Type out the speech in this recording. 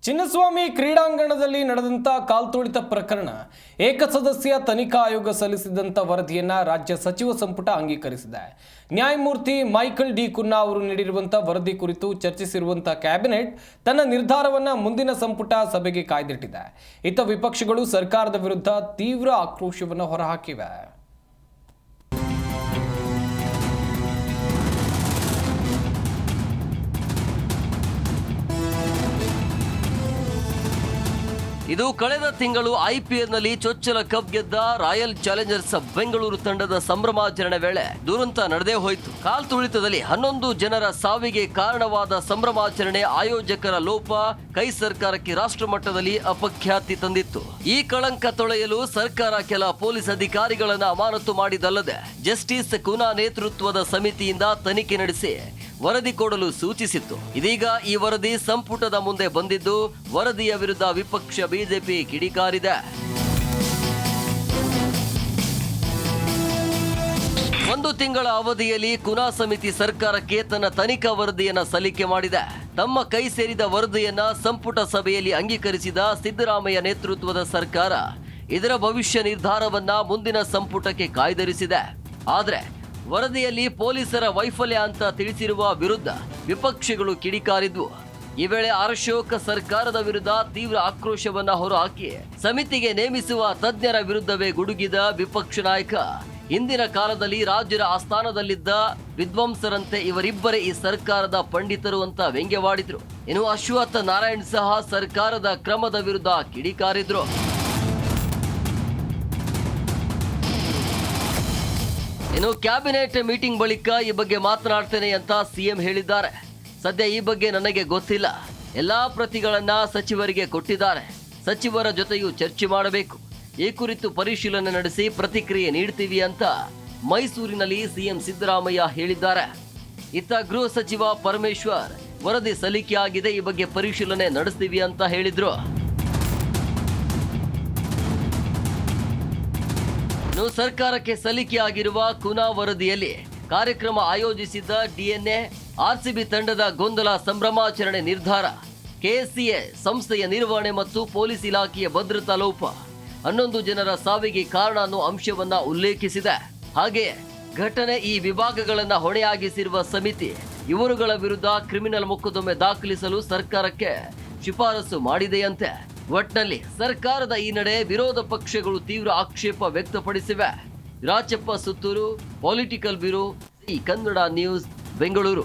ಚಿನ್ನಸ್ವಾಮಿ ಕ್ರೀಡಾಂಗಣದಲ್ಲಿ ನಡೆದಂತ ಕಾಲ್ತುಳಿತ ಪ್ರಕರಣ ಏಕಸದಸ್ಯ ತನಿಖಾ ಆಯೋಗ ಸಲ್ಲಿಸಿದಂತ ವರದಿಯನ್ನ ರಾಜ್ಯ ಸಚಿವ ಸಂಪುಟ ಅಂಗೀಕರಿಸಿದೆ. ನ್ಯಾಯಮೂರ್ತಿ ಮೈಕಲ್ ಡಿ ಕುನ್ನಾ ಅವರು ನೀಡಿರುವಂತಹ ವರದಿ ಕುರಿತು ಚರ್ಚಿಸಿರುವಂತಹ ಕ್ಯಾಬಿನೆಟ್ ತನ್ನ ನಿರ್ಧಾರವನ್ನ ಮುಂದಿನ ಸಂಪುಟ ಸಭೆಗೆ ಕಾಯ್ದಿಟ್ಟಿದೆ. ಇತ್ತ ವಿಪಕ್ಷಗಳು ಸರ್ಕಾರದ ವಿರುದ್ಧ ತೀವ್ರ ಆಕ್ರೋಶವನ್ನು ಹೊರಹಾಕಿವೆ. ಇದು ಕಳೆದ ತಿಂಗಳು ಐಪಿಎಲ್ನಲ್ಲಿ ಚೊಚ್ಚಲ ಕಪ್ ಗೆದ್ದ ರಾಯಲ್ ಚಾಲೆಂಜರ್ಸ್ ಬೆಂಗಳೂರು ತಂಡದ ಸಂಭ್ರಮಾಚರಣೆ ವೇಳೆ ದುರಂತ ನಡೆದೇ ಹೋಯಿತು. ಕಾಲ್ತುಳಿತದಲ್ಲಿ 11 ಜನರ ಸಾವಿಗೆ ಕಾರಣವಾದ ಸಂಭ್ರಮಾಚರಣೆ ಆಯೋಜಕರ ಲೋಪ ಕೈ ಸರ್ಕಾರಕ್ಕೆ ರಾಷ್ಟ್ರ ಮಟ್ಟದಲ್ಲಿ ಅಪಖ್ಯಾತಿ ತಂದಿತ್ತು. ಈ ಕಳಂಕ ತೊಳೆಯಲು ಸರ್ಕಾರ ಕೆಲ ಪೊಲೀಸ್ ಅಧಿಕಾರಿಗಳನ್ನ ಅಮಾನತು ಮಾಡಿದಲ್ಲದೆ ಜಸ್ಟಿಸ್ ಕುನಾ ನೇತೃತ್ವದ ಸಮಿತಿಯಿಂದ ತನಿಖೆ ನಡೆಸಿ ವರದಿ ಕೊಡಲು ಸೂಚಿಸಿತ್ತು. ಇದೀಗ ಈ ವರದಿ ಸಂಪುಟದ ಮುಂದೆ ಬಂದಿದ್ದು ವರದಿಯ ವಿರುದ್ಧ ವಿಪಕ್ಷ ಬಿಜೆಪಿ ಕಿಡಿಕಾರಿದೆ. ಒಂದು ತಿಂಗಳ ಅವಧಿಯಲ್ಲಿ ಕುನಾ ಸಮಿತಿ ಸರ್ಕಾರಕ್ಕೆ ತನ್ನ ತನಿಖಾ ವರದಿಯನ್ನ ಸಲ್ಲಿಕೆ ಮಾಡಿದೆ. ತಮ್ಮ ಕೈ ಸೇರಿದ ವರದಿಯನ್ನ ಸಂಪುಟ ಸಭೆಯಲ್ಲಿ ಅಂಗೀಕರಿಸಿದ ಸಿದ್ದರಾಮಯ್ಯ ನೇತೃತ್ವದ ಸರ್ಕಾರ ಇದರ ಭವಿಷ್ಯ ನಿರ್ಧಾರವನ್ನ ಮುಂದಿನ ಸಂಪುಟಕ್ಕೆ ಕಾಯ್ದಿರಿಸಿದೆ. ಆದ್ರೆ ವರದಿಯಲ್ಲಿ ಪೊಲೀಸರ ವೈಫಲ್ಯ ಅಂತ ತಿಳಿಸಿರುವ ವಿರುದ್ಧ ವಿಪಕ್ಷಗಳು ಕಿಡಿಕಾರಿದ್ವು. ಈ ವೇಳೆ ಅಶೋಕ್ ಸರ್ಕಾರದ ವಿರುದ್ಧ ತೀವ್ರ ಆಕ್ರೋಶವನ್ನ ಹೊರಹಾಕಿ ಸಮಿತಿಗೆ ನೇಮಿಸುವ ತಜ್ಞರ ವಿರುದ್ಧವೇ ಗುಡುಗಿದ ವಿಪಕ್ಷ ನಾಯಕ ಹಿಂದಿನ ಕಾಲದಲ್ಲಿ ರಾಜ್ಯದ ಆಸ್ಥಾನದಲ್ಲಿದ್ದ ವಿದ್ವಾಂಸರಂತೆ ಇವರಿಬ್ಬರೇ ಈ ಸರ್ಕಾರದ ಪಂಡಿತರು ಅಂತ ವ್ಯಂಗ್ಯವಾಡಿದ್ರು. ಇನ್ನು ಅಶ್ವತ್ಥ ನಾರಾಯಣ್ ಸಹ ಸರ್ಕಾರದ ಕ್ರಮದ ವಿರುದ್ಧ ಕಿಡಿಕಾರಿದ್ರು. ಇನ್ನು ಕ್ಯಾಬಿನೆಟ್ ಮೀಟಿಂಗ್ ಬಳಿಕ ಈ ಬಗ್ಗೆ ಮಾತನಾಡ್ತೇನೆ ಅಂತ ಸಿಎಂ ಹೇಳಿದ್ದಾರೆ. ಸದ್ಯ ಈ ಬಗ್ಗೆ ನನಗೆ ಗೊತ್ತಿಲ್ಲ. ಎಲ್ಲಾ ಪ್ರತಿಗಳನ್ನ ಸಚಿವರಿಗೆ ಕೊಟ್ಟಿದ್ದಾರೆ. ಸಚಿವರ ಜೊತೆಯೂ ಚರ್ಚೆ ಮಾಡಬೇಕು. ಈ ಕುರಿತು ಪರಿಶೀಲನೆ ನಡೆಸಿ ಪ್ರತಿಕ್ರಿಯೆ ನೀಡ್ತೀವಿ ಅಂತ ಮೈಸೂರಿನಲ್ಲಿ ಸಿಎಂ ಸಿದ್ದರಾಮಯ್ಯ ಹೇಳಿದ್ದಾರೆ. ಇತ್ತ ಗೃಹ ಸಚಿವ ಪರಮೇಶ್ವರ್ ವರದಿ ಸಲ್ಲಿಕೆಯಾಗಿದೆ, ಈ ಬಗ್ಗೆ ಪರಿಶೀಲನೆ ನಡೆಸ್ತೀವಿ ಅಂತ ಹೇಳಿದ್ರು. ಸರ್ಕಾರಕ್ಕೆ ಸಲ್ಲಿಕೆಯಾಗಿರುವ ಕುನಾ ವರದಿಯಲ್ಲಿ ಕಾರ್ಯಕ್ರಮ ಆಯೋಜಿಸಿದ್ದ ಡಿಎನ್ಎ, ಆರ್ಸಿಬಿ ತಂಡದ ಗೊಂದಲ, ಸಂಭ್ರಮಾಚರಣೆ ನಿರ್ಧಾರ, ಕೆಎಸ್ಸಿಎ ಸಂಸ್ಥೆಯ ನಿರ್ವಹಣೆ ಮತ್ತು ಪೊಲೀಸ್ ಇಲಾಖೆಯ ಭದ್ರತಾ ಲೋಪ 11 ಜನರ ಸಾವಿಗೆ ಕಾರಣ ಅನ್ನೋ ಅಂಶವನ್ನ ಉಲ್ಲೇಖಿಸಿದೆ. ಹಾಗೆಯೇ ಘಟನೆ ಈ ವಿಭಾಗಗಳನ್ನ ಹೊಣೆಯಾಗಿಸಿರುವ ಸಮಿತಿ ಇವರುಗಳ ವಿರುದ್ಧ ಕ್ರಿಮಿನಲ್ ಮೊಕದ್ದಮೆ ದಾಖಲಿಸಲು ಸರ್ಕಾರಕ್ಕೆ ಶಿಫಾರಸು ಮಾಡಿದೆಯಂತೆ. ಒಟ್ನಲ್ಲಿ ಸರ್ಕಾರದ ಈ ನಡೆ ವಿರೋಧ ಪಕ್ಷಗಳು ತೀವ್ರ ಆಕ್ಷೇಪ ವ್ಯಕ್ತಪಡಿಸಿವೆ. Rachappa Suttur, political bureau, Kannada news, Bengaluru.